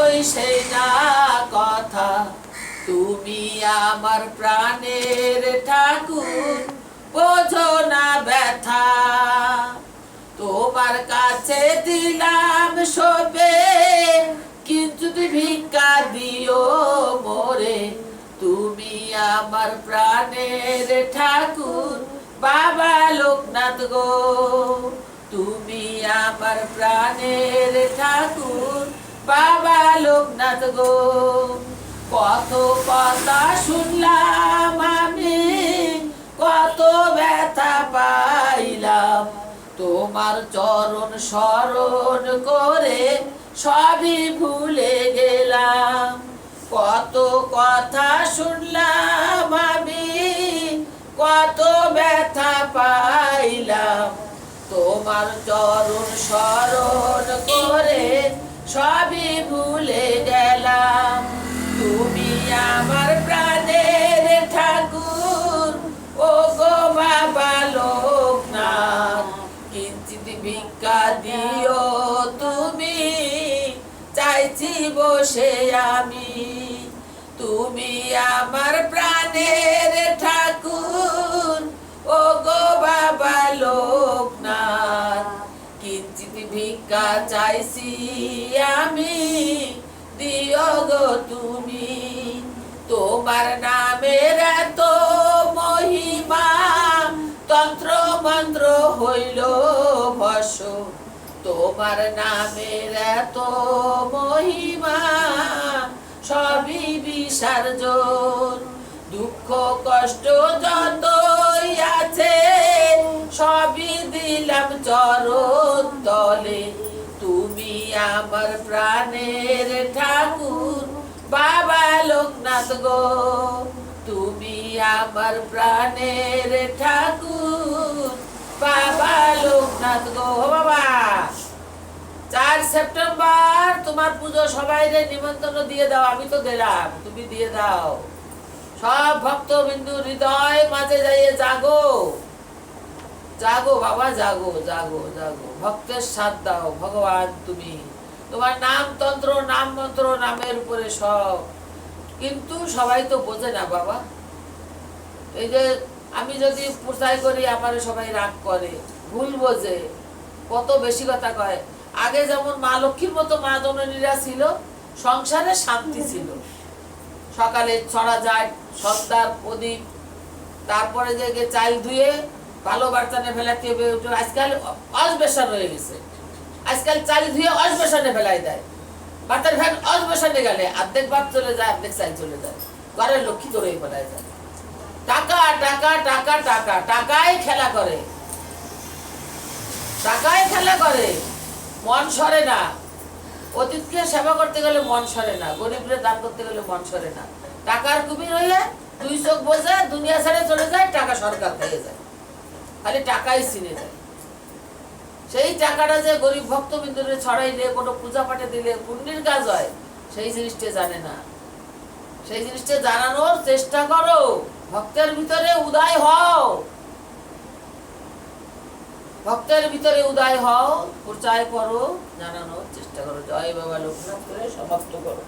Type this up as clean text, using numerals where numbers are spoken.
কই সেই না কথা, তুমি আমার প্রাণের ঠাকুর, বোঝো না ব্যথা। তোমার কাছে দিলাম সবে, কিন্তু তুমি ভিক্ষা দিও মোরে। তুমি আমার প্রাণের ঠাকুর, বাবা লোকনাথ গো। তুমি আমার প্রাণের ঠাকুর, বাবা লোকনাথ গো। কত কথা শুনলাম আমি, কত ব্যথা পাইলাম, তোমার চরণ স্মরণ করে সবই ভুলে গেলাম। কত কথা শুনলাম আমি, কত ব্যথা পাইলাম, তোমার চরণ স্মরণ করে সবই ভুলে গেলাম। তুমি আমার প্রাণের ঠাকুর, ও গো বাবা লোকনাথ, কিঞ্চিত ভিক্ষা দিও তুমি, চাইছি বসে আমি। তুমি আমার প্রাণের ঠাকুর, ও গো বাবা লোকনাথ, কিঞ্চিত ভিক্ষা চাইছি আমি, দিও গো তুমি। তোমার নামের এত মহিমা, তন্ত্র মন্ত্র হইল ভস্য। তোমার নামের এত মহিমা, সবই বিসর্জন। দুঃখ কষ্ট যতই আছে, সবই দিলাম চরণ তলে। তুমি আমার প্রাণের ঠাকুর, বাবা লোকনাথ গো। তুমি আমার প্রাণের ঠাকুর, বাবা লোকনাথ গো। বাবা 4 সেপ্টেম্বর তোমার পুজো, সবাই নিমন্ত্রণ দিয়ে দাও। আমি তো দিলাম, তুমি দিয়ে দাও। সব ভক্তবিন্দু হৃদয় মাঝে যাইয়ে জাগো, জাগো বাবা, জাগো জাগো জাগো। ভক্তের সাথ দাও ভগবান তুমি। তোমার নাম তন্ত্র, নাম মন্ত্র, নামের উপরে সব। কিন্তু সবাই তো বোঝে না বাবা। এই যে আমি যদি প্রচার করি, আমার সবাই রাগ করে, ভুল বোঝে, কত বেশি কথা কয়। আগে যেমন মা লক্ষ্মীর মতো মা জননীরা ছিল, সংসারে শান্তি ছিল। সকালে ছড়া যায়, সন্ধ্যার প্রদীপ, তারপরে যে চাল ধুয়ে ভালো বার্তানে ফেলাতে হবে। আজকাল অজবেশন হয়ে গেছে, আজকাল চাল ধুয়ে অজবেশনে ফেলাই দেয়। বার্তার ভ্যান অজবেশনে গেলে অর্ধেক ভাত চলে যায়, অর্ধেক চাল চলে যায়, ঘরের লক্ষ্মী ধরে ফেলাই যায়। টাকা টাকা টাকা টাকা, টাকায় খেলা করে, টাকায় খেলা করে, মন সরে না। অতীতকে সেবা করতে গেলে মন সরে না, গরিবরে দান করতে গেলে মন সরে না। টাকার কুমির হইলে 2 চোখ বোঝে, দুনিয়া ছেড়ে চলে যায়, টাকা সরকার হয়ে যায়, খালি টাকাই চিনে যায়। সেই টাকাটা যে গরিব ভক্তবিন্দুরে ছড়াইলে, কোনো পূজা পাঠে দিলে পুণ্যের কাজ হয়, সেই জিনিসটা জানে না। সেই জিনিসটা জানানোর চেষ্টা করো, ভক্তের ভিতরে উদয় হও, ভক্তের ভিতরে উদয় হও, প্রচার করো, জানানোর চেষ্টা করো। জয় বাবা লোকনাথ করে সমাপ্ত করো।